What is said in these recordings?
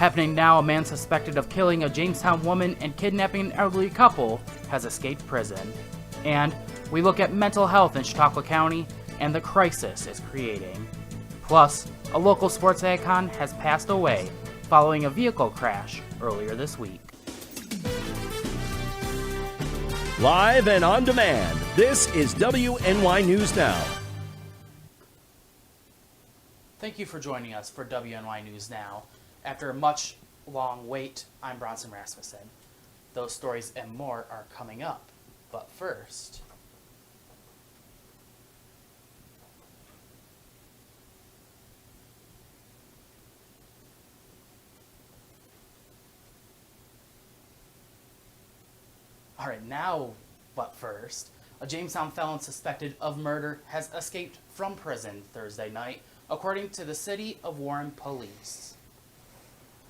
Happening now, a man suspected of killing a Jamestown woman and kidnapping an elderly couple has escaped prison. And we look at mental health in Chautauqua County and the crisis it's creating. Plus, a local sports icon has passed away following a vehicle crash earlier this week. Live and on demand, this is WNY News Now. Thank you for joining us for WNY News Now. After a much long wait, I'm Bronson Rasmussen. Those stories and more are coming up. But first, a Jamestown felon suspected of murder has escaped from prison Thursday night, according to the City of Warren Police.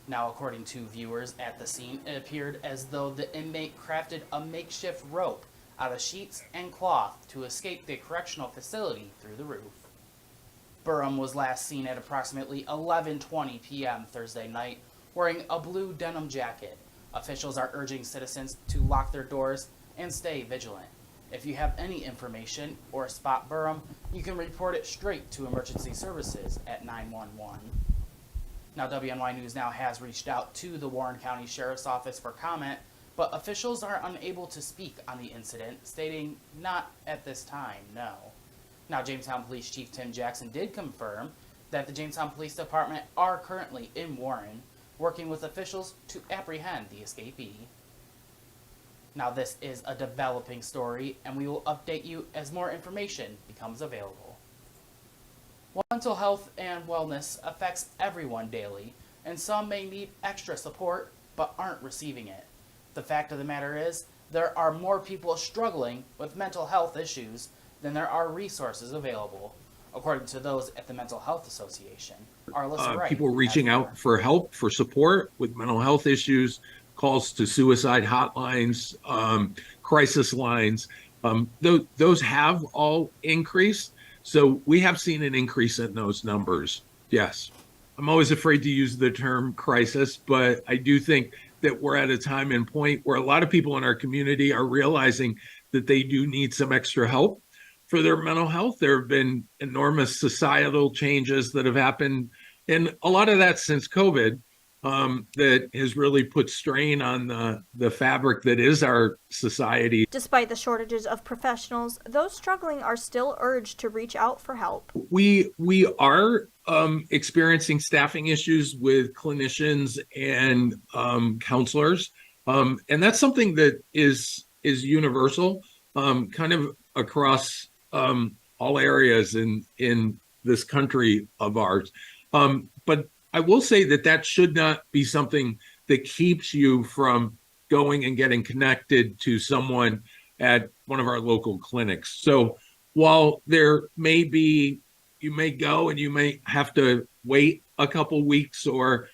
Now, according to viewers at the scene, it appeared as though the inmate crafted a makeshift rope out of sheets and cloth to escape the correctional facility through the roof. Burham was last seen at approximately 11:20 p.m. Thursday night wearing a blue denim jacket. Officials are urging citizens to lock their doors and stay vigilant. If you have any information or spot Burham, you can report it straight to emergency services at 911. Now, WNY News Now has reached out to the Warren County Sheriff's Office for comment, but officials are unable to speak on the incident, stating not at this time, no. Now, Jamestown Police Chief Tim Jackson did confirm that the Jamestown Police Department are currently in Warren, working with officials to apprehend the escapee. Now, this is a developing story, and we will update you as more information becomes available. Well, mental health and wellness affects everyone daily, and some may need extra support but aren't receiving it. The fact of the matter is, there are more people struggling with mental health issues than there are resources available, according to those at the Mental Health Association. People reaching out for help, for support with mental health issues, calls to suicide hotlines, crisis lines, those have all increased. So we have seen an increase in those numbers. Yes. I'm always afraid to use the term crisis, but I do think that we're at a time and point where a lot of people in our community are realizing that they do need some extra help for their mental health. There have been enormous societal changes that have happened, and a lot of that since COVID, that has really put strain on the fabric that is our society. Despite the shortages of professionals, those struggling are still urged to reach out for help. We are experiencing staffing issues with clinicians and counselors, and that's something that is universal, kind of across all areas in this country of ours. But I will say that should not be something that keeps you from going and getting connected to someone at one of our local clinics. So while there may be, you may go and you may have to wait a couple weeks or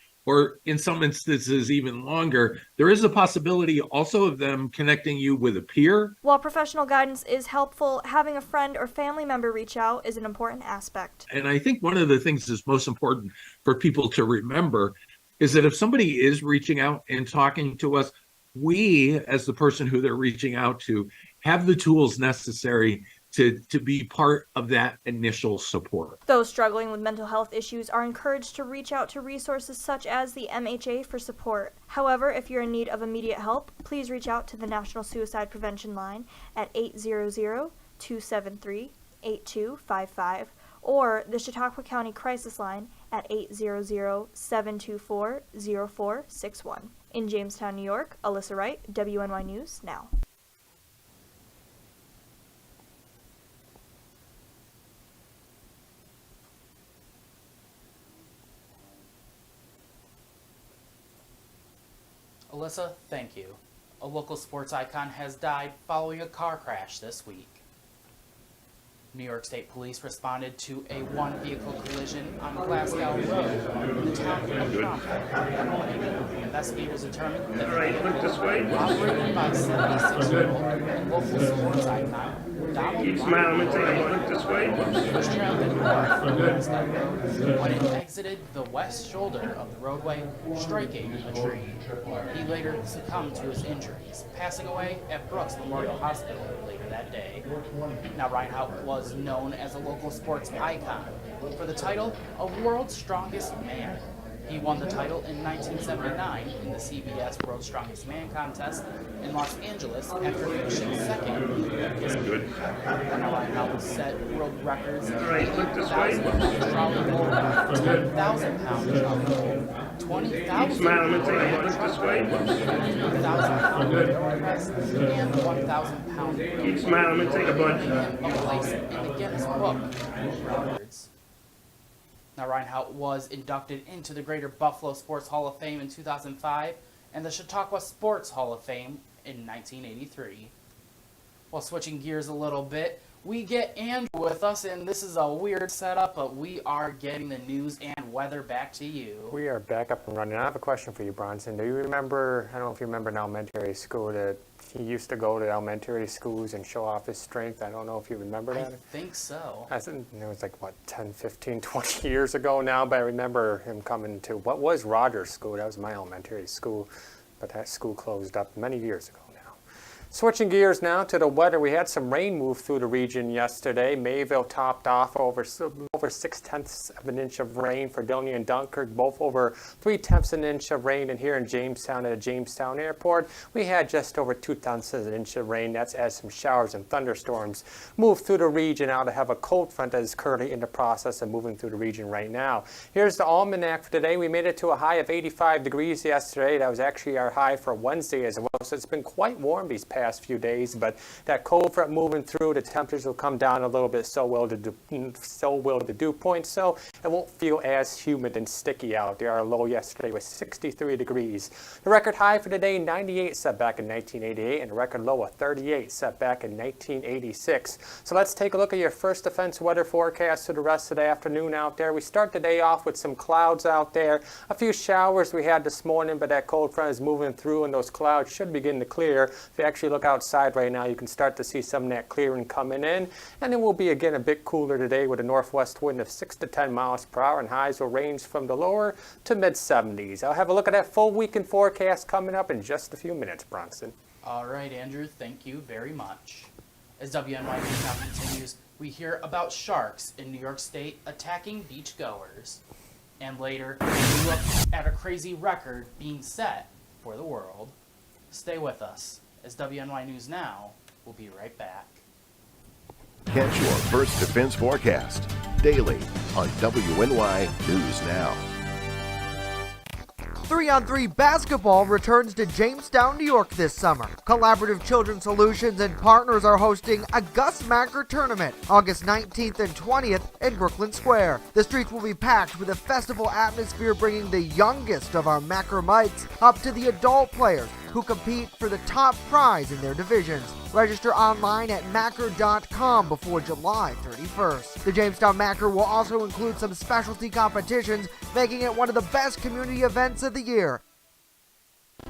in some instances even longer, there is a possibility also of them connecting you with a peer. While professional guidance is helpful, having a friend or family member reach out is an important aspect. And I think one of the things that's most important for people to remember is that if somebody is reaching out and talking to us, we, as the person who they're reaching out to, have the tools necessary to be part of that initial support. Those struggling with mental health issues are encouraged to reach out to resources such as the MHA for support. However, if you're in need of immediate help, please reach out to the National Suicide Prevention Line at 800-273-8255 or the Chautauqua County Crisis Line at 800-724-0461. In Jamestown, New York, Alyssa Wright, WNY News Now. Alyssa, thank you. A local sports icon has died following a car crash this week. New York State Police responded to a one-vehicle collision on Glasgow Road in the town of Burham. Investigators determined that the vehicle operated by 76-year-old and local sports icon Donald Keep smiling and take a look this way. was traveling north from Western Road when it exited the west shoulder of the roadway, striking a tree. He later succumbed to his injuries, passing away at Brooks Memorial Hospital later that day. Now, Reinhardt was known as a local sports icon for the title of World's Strongest Man. He won the title in 1979 in the CBS World's Strongest Man contest in Los Angeles after finishing second. That's good. Now, Reinhardt set world records in right, look this way. 8,000-pound trolley pull, 10,000-pound trolley pull, 20,000 Keep smiling and take a look this way. 1,000-pound bench press, and 1,000-pound row. Keep smiling and take a bunch. Him a place in the Guinness Book of Records. Now, Reinhardt was inducted into the Greater Buffalo Sports Hall of Fame in 2005 and the Chautauqua Sports Hall of Fame in 1983. Well, switching gears a little bit, we get Andrew with us, and this is a weird setup, but we are getting the news and weather back to you. We are back up and running. I have a question for you, Bronson. Do you remember, I don't know if you remember in elementary school, that he used to go to elementary schools and show off his strength? I don't know if you remember I that. think so. I think it was like, what, 10, 15, 20 years ago now, but I remember him coming to, what was Rogers School? That was my elementary school, but that school closed up many years ago. Switching gears now to the weather, we had some rain move through the region yesterday. Mayville topped off over 6/10 of an inch of rain. Fredonia and Dunkirk both over 3/10 of an inch of rain. And here in Jamestown at the Jamestown Airport, we had just over 2/10 of an inch of rain. That's as some showers and thunderstorms move through the region. Now to have a cold front that is currently in the process of moving through the region right now. Here's the almanac for today. We made it to a high of 85 degrees yesterday. That was actually our high for Wednesday as well. So it's been quite warm these past few days, but that cold front moving through, the temperatures will come down a little bit, so will the dew point, so it won't feel as humid and sticky out there. Our low yesterday was 63 degrees. The record high for today, 98, set back in 1988, and the record low of 38, set back in 1986. So let's take a look at your first defense weather forecast for the rest of the afternoon out there. We start the day off with some clouds out there, a few showers we had this morning, but that cold front is moving through, and those clouds should begin to clear. If you actually look outside right now, you can start to see some of that clearing coming in, and it will be again a bit cooler today with a northwest wind of 6 to 10 miles per hour, and highs will range from the lower to mid 70s. I'll have a look at that full weekend forecast coming up in just a few minutes, Bronson. All right, Andrew, thank you very much. As WNY News Now continues, we hear about sharks in New York State attacking beachgoers. And later, we look at a crazy record being set for the world. Stay with us, as WNY News Now will be right back. Catch your first defense forecast daily on WNY News Now. 3-on-3 basketball returns to Jamestown, New York this summer. Collaborative Children's Solutions and partners are hosting a Gus Macker tournament August 19th and 20th in Brooklyn Square. The streets will be packed with a festival atmosphere, bringing the youngest of our Macromites up to the adult players who compete for the top prize in their divisions. Register online at Macker.com before July 31st. The Jamestown Macker will also include some specialty competitions, making it one of the best community events of the year.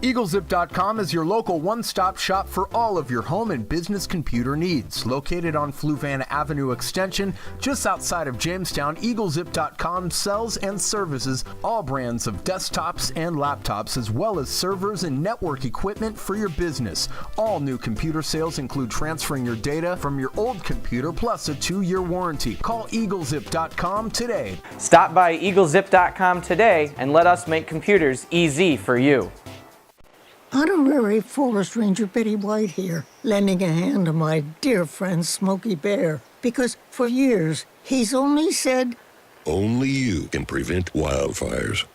EagleZip.com is your local one-stop shop for all of your home and business computer needs. Located on Fluvan Avenue Extension, just outside of Jamestown, EagleZip.com sells and services all brands of desktops and laptops, as well as servers and network equipment for your business. All new computer sales include transferring your data from your old computer plus a 2-year warranty. Call EagleZip.com today. Stop by EagleZip.com today and let us make computers easy for you. Honorary Forest Ranger Betty White here, lending a hand to my dear friend Smokey Bear, because for years he's only said, only you can prevent wildfires.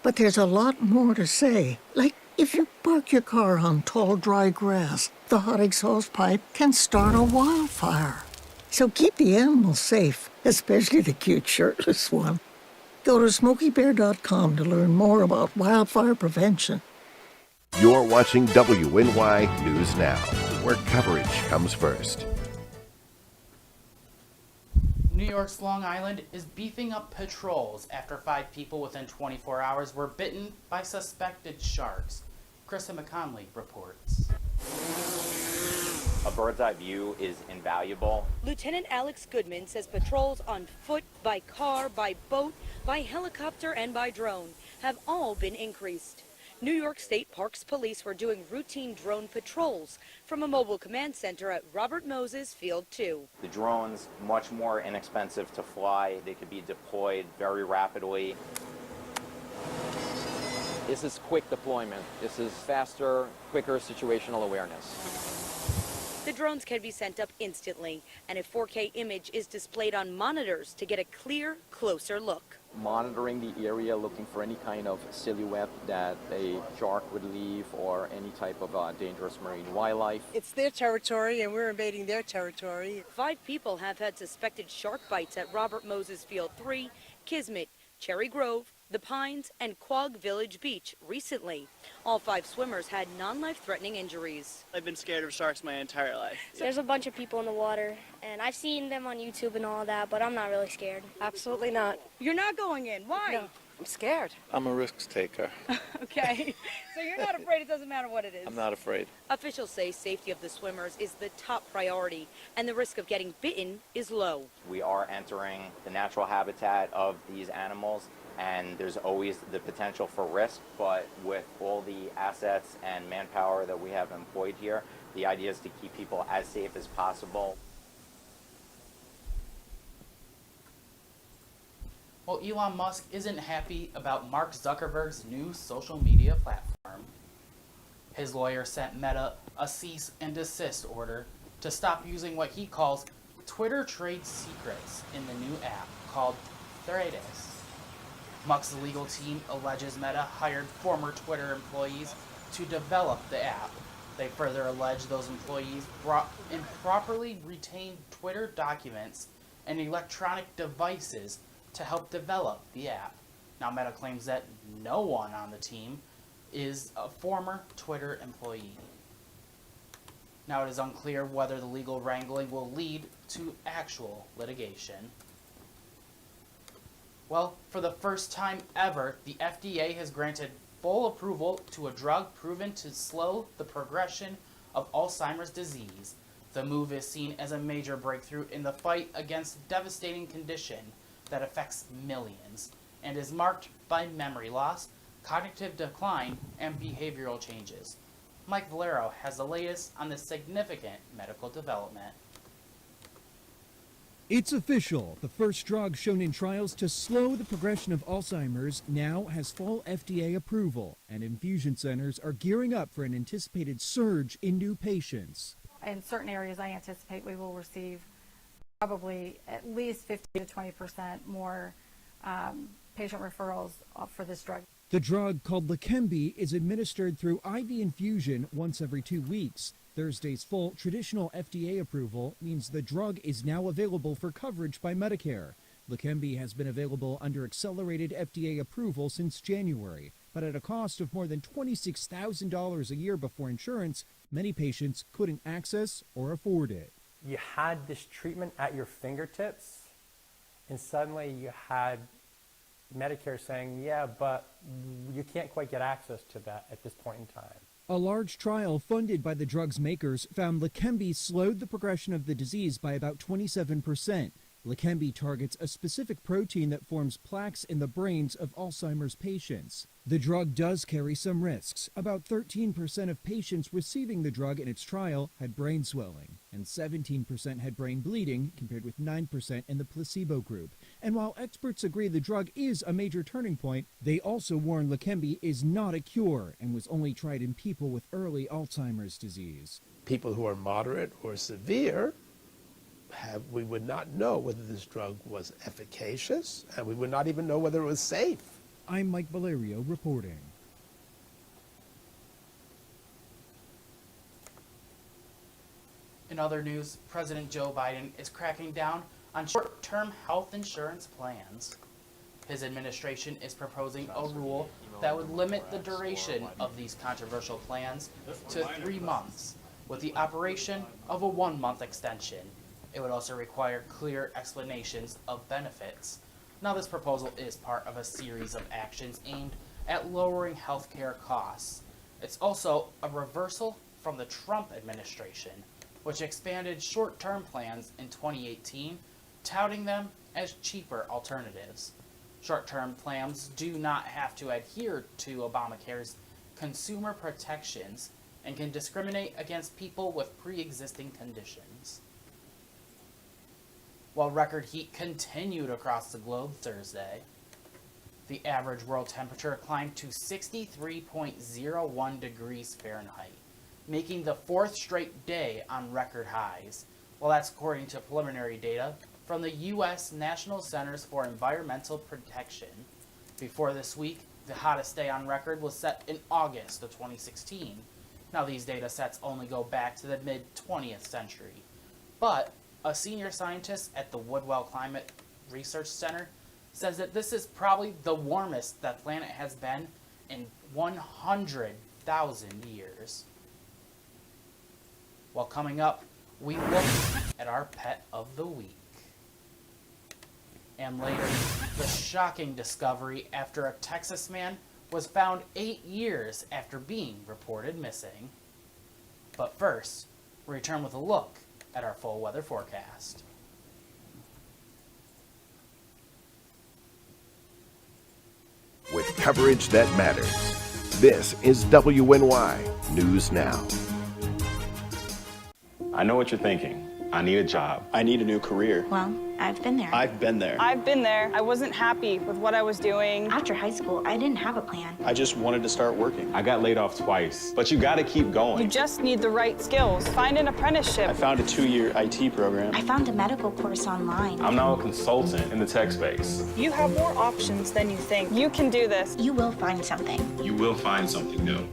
But there's a lot more to say, like if you park your car on tall, dry grass, the hot exhaust pipe can start a wildfire. So keep the animals safe, especially the cute shirtless one. Go to SmokeyBear.com to learn more about wildfire prevention. You're watching WNY News Now, where coverage comes first. New York's Long Island is beefing up patrols after 5 people within 24 hours were bitten by suspected sharks. Krista McConley reports. A bird's eye view is invaluable. Lieutenant Alex Goodman says patrols on foot, by car, by boat, by helicopter, and by drone have all been increased. New York State Parks Police were doing routine drone patrols from a mobile command center at Robert Moses Field 2. The drones, much more inexpensive to fly. They could be deployed very rapidly. This is quick deployment. This is faster, quicker situational awareness. The drones can be sent up instantly, and a 4K image is displayed on monitors to get a clear, closer look. Monitoring the area, looking for any kind of silhouette that a shark would leave or any type of dangerous marine wildlife. It's their territory and we're invading their territory. 5 people have had suspected shark bites at Robert Moses Field 3, Kismet, Cherry Grove, The Pines, and Quag Village Beach recently. All 5 swimmers had non-life-threatening injuries. I've been scared of sharks my entire life. There's a bunch of people in the water, and I've seen them on YouTube and all that, but I'm not really scared. Absolutely not. You're not going in. Why? No, I'm scared. I'm a risk taker. Okay. So you're not afraid, it doesn't matter what it is? I'm not afraid. Officials say safety of the swimmers is the top priority, and the risk of getting bitten is low. We are entering the natural habitat of these animals, and there's always the potential for risk, but with all the assets and manpower that we have employed here, the idea is to keep people as safe as possible. Well, Elon Musk isn't happy about Mark Zuckerberg's new social media platform. His lawyer sent Meta a cease and desist order to stop using what he calls Twitter trade secrets in the new app called Threads. Musk's legal team alleges Meta hired former Twitter employees to develop the app. They further allege those employees brought improperly retained Twitter documents and electronic devices to help develop the app. Now, Meta claims that no one on the team is a former Twitter employee. Now, it is unclear whether the legal wrangling will lead to actual litigation. Well, for the first time ever, the FDA has granted full approval to a drug proven to slow the progression of Alzheimer's disease. The move is seen as a major breakthrough in the fight against a devastating condition that affects millions and is marked by memory loss, cognitive decline, and behavioral changes. Mike Valero has the latest on this significant medical development. It's official. The first drug shown in trials to slow the progression of Alzheimer's now has full FDA approval, and infusion centers are gearing up for an anticipated surge in new patients. In certain areas, I anticipate we will receive probably at least 50 to 20% more patient referrals for this drug. The drug, called Leqembi, is administered through IV infusion once every 2 weeks. Thursday's full traditional FDA approval means the drug is now available for coverage by Medicare. Leqembi has been available under accelerated FDA approval since January, but at a cost of more than $26,000 a year before insurance, many patients couldn't access or afford it. You had this treatment at your fingertips, and suddenly you had Medicare saying, yeah, but you can't quite get access to that at this point in time. A large trial funded by the drug's makers found Leqembi slowed the progression of the disease by about 27%. Leqembi targets a specific protein that forms plaques in the brains of Alzheimer's patients. The drug does carry some risks. About 13% of patients receiving the drug in its trial had brain swelling, and 17% had brain bleeding, compared with 9% in the placebo group. And while experts agree the drug is a major turning point, they also warn Leqembi is not a cure and was only tried in people with early Alzheimer's disease. People who are moderate or severe, we would not know whether this drug was efficacious, and we would not even know whether it was safe. I'm Mike Valerio reporting. In other news, President Joe Biden is cracking down on short-term health insurance plans. His administration is proposing a rule that would limit the duration of these controversial plans to 3 months, with the operation of a 1-month extension. It would also require clear explanations of benefits. Now, this proposal is part of a series of actions aimed at lowering healthcare costs. It's also a reversal from the Trump administration, which expanded short-term plans in 2018, touting them as cheaper alternatives. Short-term plans do not have to adhere to Obamacare's consumer protections and can discriminate against people with pre-existing conditions. While record heat continued across the globe Thursday, the average world temperature climbed to 63.01 degrees Fahrenheit, making the fourth straight day on record highs. Well, that's according to preliminary data from the U.S. National Centers for Environmental Protection. Before this week, the hottest day on record was set in August of 2016. Now, these data sets only go back to the mid-20th century. But a senior scientist at the Woodwell Climate Research Center says that this is probably the warmest the planet has been in 100,000 years. Well, coming up, we look at our pet of the week. And later, the shocking discovery after a Texas man was found 8 years after being reported missing. But first, we return with a look at our full weather forecast. With coverage that matters, this is WNY News Now. I know what you're thinking. I need a job. I need a new career. Well, I've been there. I've been there. I've been there. I wasn't happy with what I was doing. After high school, I didn't have a plan. I just wanted to start working. I got laid off twice, but you gotta keep going. You just need the right skills. Find an apprenticeship. I found a 2-year IT program. I found a medical course online. I'm now a consultant in the tech space. You have more options than you think. You can do this. You will find something. You will find something new.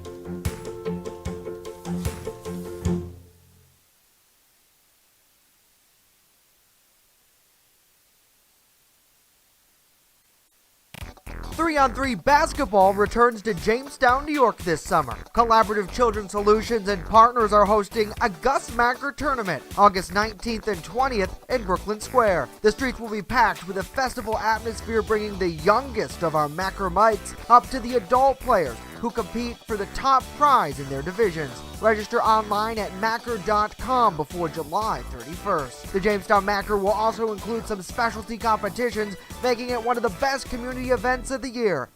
Three-on-three basketball returns to Jamestown, New York this summer. Collaborative Children's Solutions and partners are hosting a Gus Macker tournament August 19th and 20th in Brooklyn Square. The streets will be packed with a festival atmosphere, bringing the youngest of our Macker mites up to the adult players who compete for the top prize in their divisions. Register online at Macker.com before July 31st. The Jamestown Macker will also include some specialty competitions, making it one of the best community events of the year.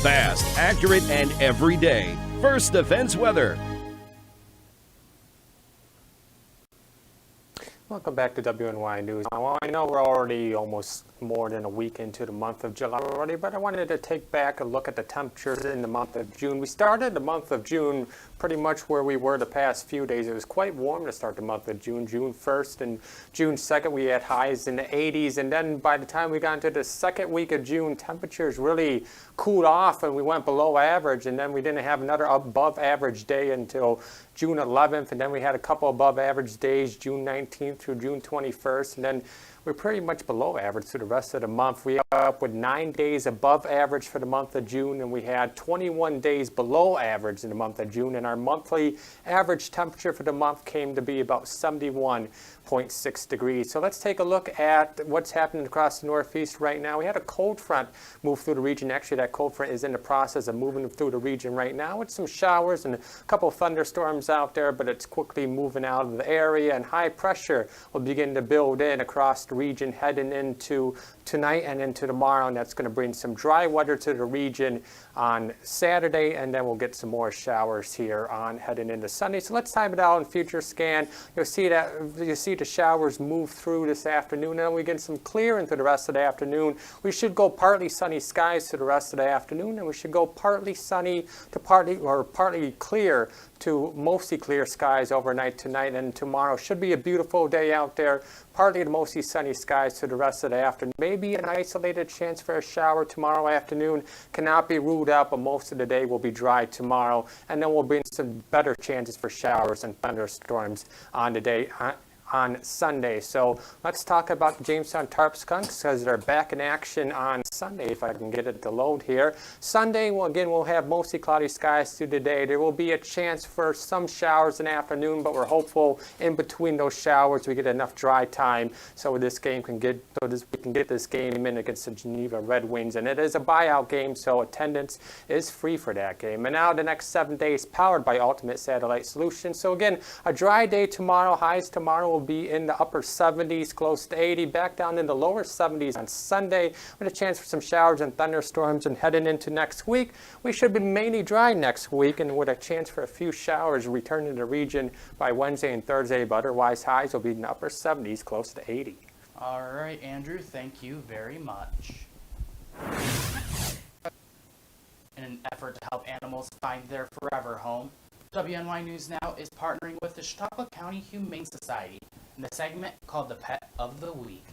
Fast, accurate, and everyday. First Defense Weather. Welcome back to WNY News. Well, I know we're already almost more than a week into the month of July already, but I wanted to take back a look at the temperatures in the month of June. We started the month of June pretty much where we were the past few days. It was quite warm to start the month of June. June 1st and June 2nd, we had highs in the 80s, and then by the time we got into the second week of June, temperatures really cooled off and we went below average, and then we didn't have another above average day until June 11th, and then we had a couple above average days, June 19th through June 21st, and then we're pretty much below average through the rest of the month. We are up with 9 days above average for the month of June, and we had 21 days below average in the month of June, and our monthly average temperature for the month came to be about 71.6 degrees. So let's take a look at what's happening across the Northeast right now. We had a cold front move through the region. Actually, that cold front is in the process of moving through the region right now with some showers and a couple of thunderstorms out there, but it's quickly moving out of the area, and high pressure will begin to build in across the region heading into tonight and into tomorrow, and that's going to bring some dry weather to the region on Saturday, and then we'll get some more showers here on heading into Sunday. So let's time it out in future scan. You'll see the showers move through this afternoon, and then we get some clearing through the rest of the afternoon. We should go partly sunny skies to the rest of the afternoon, and we should go partly sunny to partly clear to mostly clear skies overnight tonight, and tomorrow should be a beautiful day out there. Partly to mostly sunny skies to the rest of the afternoon. Maybe an isolated chance for a shower tomorrow afternoon. Cannot be ruled out, but most of the day will be dry tomorrow. And then we'll bring some better chances for showers and thunderstorms on the day on Sunday. So let's talk about the Jamestown Tarp Skunks because they're back in action on Sunday, if I can get it to load here. Sunday, well, again, we'll have mostly cloudy skies through the day. There will be a chance for some showers in the afternoon, but we're hopeful in between those showers we get enough dry time so we can get this game in against the Geneva Red Wings. And it is a buyout game, so attendance is free for that game. And now the next 7 days powered by Ultimate Satellite Solutions. So again, a dry day tomorrow. Highs tomorrow will be in the upper 70s, close to 80, back down in the lower 70s on Sunday with a chance for some showers and thunderstorms. And heading into next week, we should be mainly dry next week and with a chance for a few showers returning to the region by Wednesday and Thursday, but otherwise highs will be in the upper 70s, close to 80. All right, Andrew, thank you very much. In an effort to help animals find their forever home, WNY News Now is partnering with the Chautauqua County Humane Society in the segment called the Pet of the Week.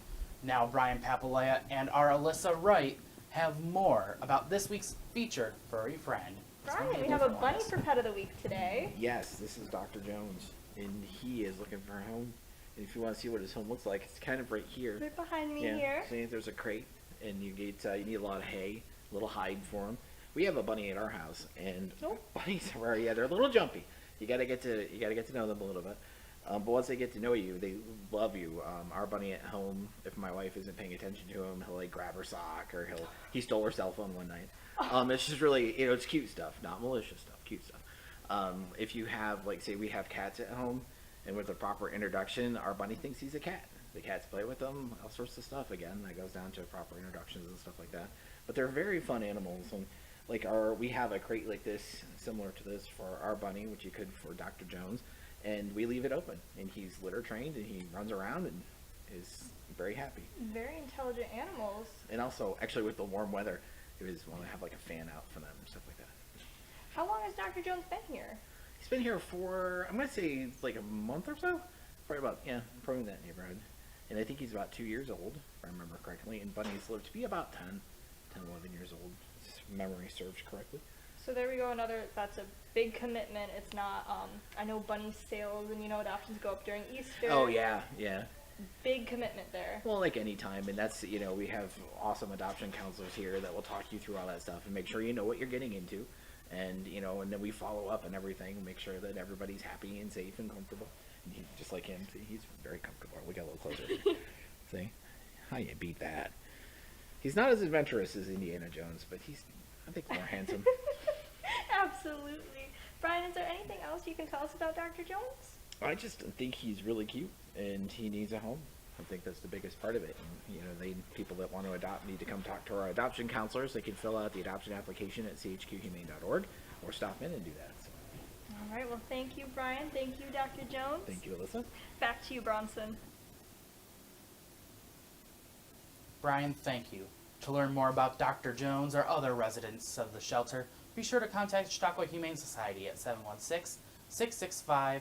Now Brian Papalea and our Alyssa Wright have more about this week's featured furry friend. Brian, we have a bunny for Pet of the Week today. Yes, this is Dr. Jones, and he is looking for a home. And if you want to see what his home looks like, it's kind of right here. Right behind me here. See, there's a crate, and you need a lot of hay, a little hide for him. We have a bunny at our house, and bunnies are they're a little jumpy. You gotta get to know them a little bit. But once they get to know you, they love you. Our bunny at home, if my wife isn't paying attention to him, he'll like grab her sock, or he stole her cell phone one night. It's just really, it's cute stuff, not malicious stuff, cute stuff. If you have, like, say we have cats at home, and with a proper introduction, our bunny thinks he's a cat. The cats play with them, all sorts of stuff. Again, that goes down to proper introductions and stuff like that. But they're very fun animals. And like we have a crate like this, similar to this, for our bunny, which you could for Dr. Jones, and we leave it open. And he's litter trained, and he runs around and is very happy. Very intelligent animals. And also, actually, with the warm weather, it was want to have like a fan out for them and stuff like that. How long has Dr. Jones been here? He's been here for, I'm going to say, like a month or so. Probably in that neighborhood. And I think he's about 2 years old, if I remember correctly. And bunnies live to be about 10, 11 years old, if memory serves correctly. So there we go, that's a big commitment. It's not, I know bunny sales and, adoptions go up during Easter. Oh, yeah. Big commitment there. Well, like any time, and that's, we have awesome adoption counselors here that will talk you through all that stuff and make sure you know what you're getting into. And, and then we follow up and everything, make sure that everybody's happy and safe and comfortable. And he, just like him, see, he's very comfortable. We got a little closer. See? How you beat that? He's not as adventurous as Indiana Jones, but I think, more handsome. Absolutely. Brian, is there anything else you can tell us about Dr. Jones? I just think he's really cute, and he needs a home. I think that's the biggest part of it. And, people that want to adopt need to come talk to our adoption counselors. They can fill out the adoption application at chqhumane.org or stop in and do that. So. All right. Well, thank you, Brian. Thank you, Dr. Jones. Thank you, Alyssa. Back to you, Bronson. Brian, thank you. To learn more about Dr. Jones or other residents of the shelter, be sure to contact Chautauqua Humane Society at 716-665-2209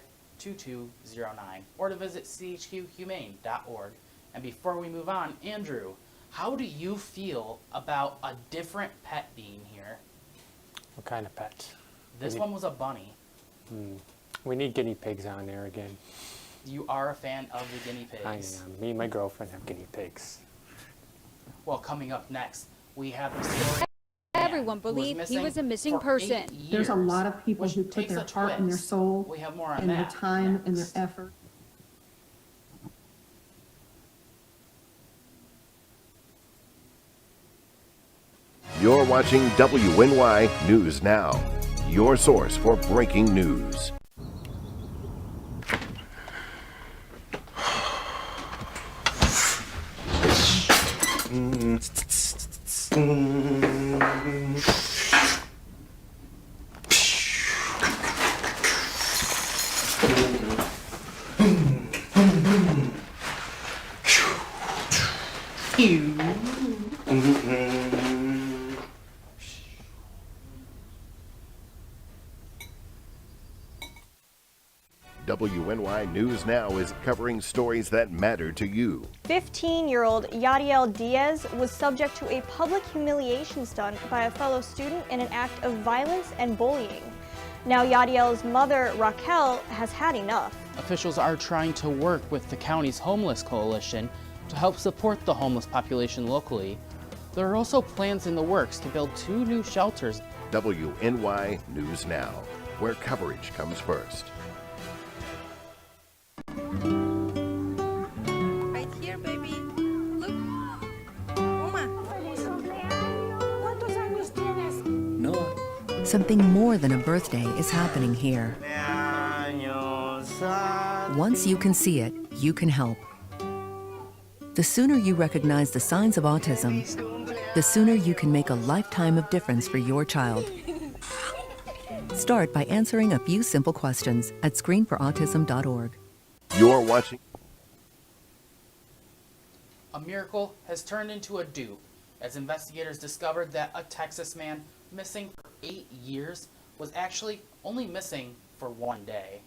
or to visit chqhumane.org. And before we move on, Andrew, how do you feel about a different pet being here? What kind of pet? This one was a bunny. We need guinea pigs on there again. You are a fan of the guinea pigs. I am. Me and my girlfriend have guinea pigs. Well, coming up next, we have the story. Everyone believed he was a missing person. There's a lot of people who put their heart and their soul and their time and their effort. You're watching WNY News Now, your source for breaking news. WNY News Now is covering stories that matter to you. 15-year-old Yadiel Diaz was subject to a public humiliation stunt by a fellow student in an act of violence and bullying. Now Yadiel's mother, Raquel, has had enough. officials are trying to work with the county's homeless coalition to help support the homeless population locally. There are also plans in the works to build 2 new shelters. WNY News Now, where coverage comes first. Right here, baby. Look. Uma. Something more than a birthday is happening here. Once you can see it, you can help. The sooner you recognize the signs of autism, the sooner you can make a lifetime of difference for your child. Start by answering a few simple questions at screenforautism.org. You're watching. A miracle has turned into a dupe as investigators discovered that a Texas man missing for 8 years was actually only missing for 1 day.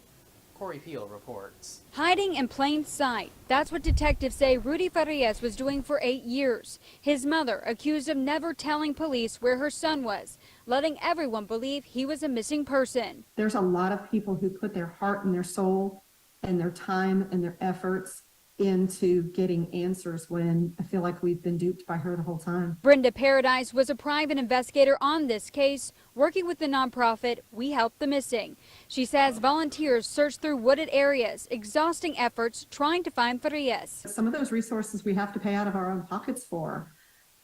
Corey Peel reports. Hiding in plain sight. That's what detectives say Rudy Farias was doing for 8 years. His mother accused of never telling police where her son was, letting everyone believe he was a missing person. There's a lot of people who put their heart and their soul and their time and their efforts into getting answers when I feel like we've been duped by her the whole time. Brenda Paradise was a private investigator on this case, working with the nonprofit We Help the Missing. She says volunteers searched through wooded areas, exhausting efforts trying to find Farias. Some of those resources we have to pay out of our own pockets for.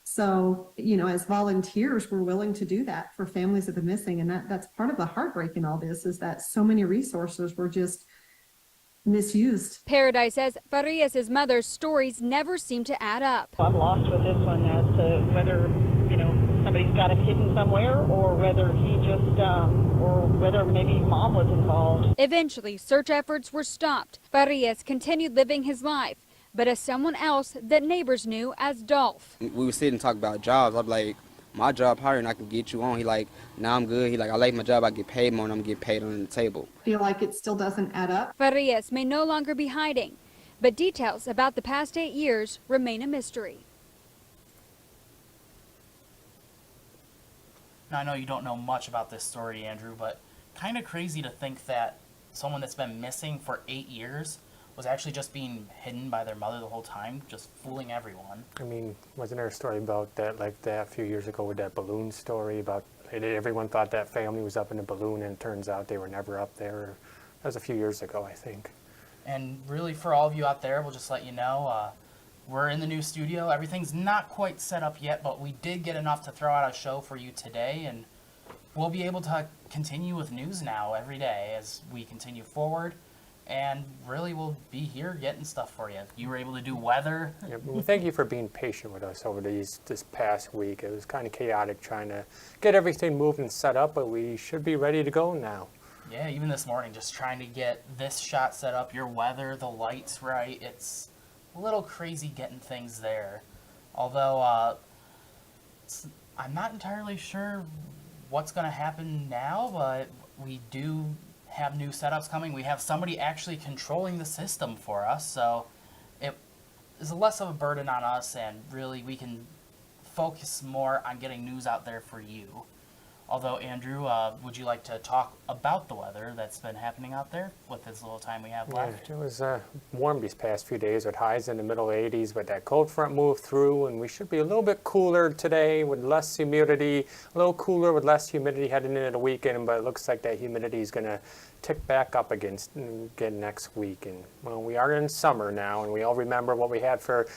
So, you know, as volunteers, we're willing to do that for families of the missing. And that's part of the heartbreak in all this, is that so many resources were just misused. Paradise says Farias' mother's stories never seem to add up. I'm lost with this one as to whether, you know, somebody's got him hidden somewhere, or whether he just, or whether maybe mom was involved. Eventually, search efforts were stopped. Farias continued living his life, but as someone else that neighbors knew as Dolph. We would sit and talk about jobs. I'm like, my job higher and I can get you on. He like, nah, I'm good. He like, I like my job. I get paid more and I'm getting paid on the table. Feel like it still doesn't add up. Farias may no longer be hiding, but details about the past 8 years remain a mystery. Now, I know you don't know much about this story, Andrew, but kind of crazy to think that someone that's been missing for 8 years was actually just being hidden by their mother the whole time, just fooling everyone. I mean, wasn't there a story about that, like that a few years ago with that balloon story about everyone thought that family was up in a balloon and it turns out they were never up there? That was a few years ago, I think. And really, for all of you out there, we'll just let you know, we're in the new studio. Everything's not quite set up yet, but we did get enough to throw out a show for you today, and we'll be able to continue with News Now every day as we continue forward. And really, we'll be here getting stuff for you. You were able to do weather. Yeah, well, thank you for being patient with us over this past week. It was kind of chaotic trying to get everything moved and set up, but we should be ready to go now. Yeah, even this morning, just trying to get this shot set up, your weather, the lights right. It's a little crazy getting things there. Although, I'm not entirely sure what's going to happen now, but we do have new setups coming. We have somebody actually controlling the system for us, so it is less of a burden on us, and really we can focus more on getting news out there for you. Although, Andrew, would you like to talk about the weather that's been happening out there with this little time we have left? Yeah, it was warm these past few days with highs in the middle 80s, but that cold front moved through, and we should be a little bit cooler today with less humidity, a little cooler with less humidity heading into the weekend, but it looks like that humidity is going to tick back up again next week. And well, we are in summer now, and we all remember what we had for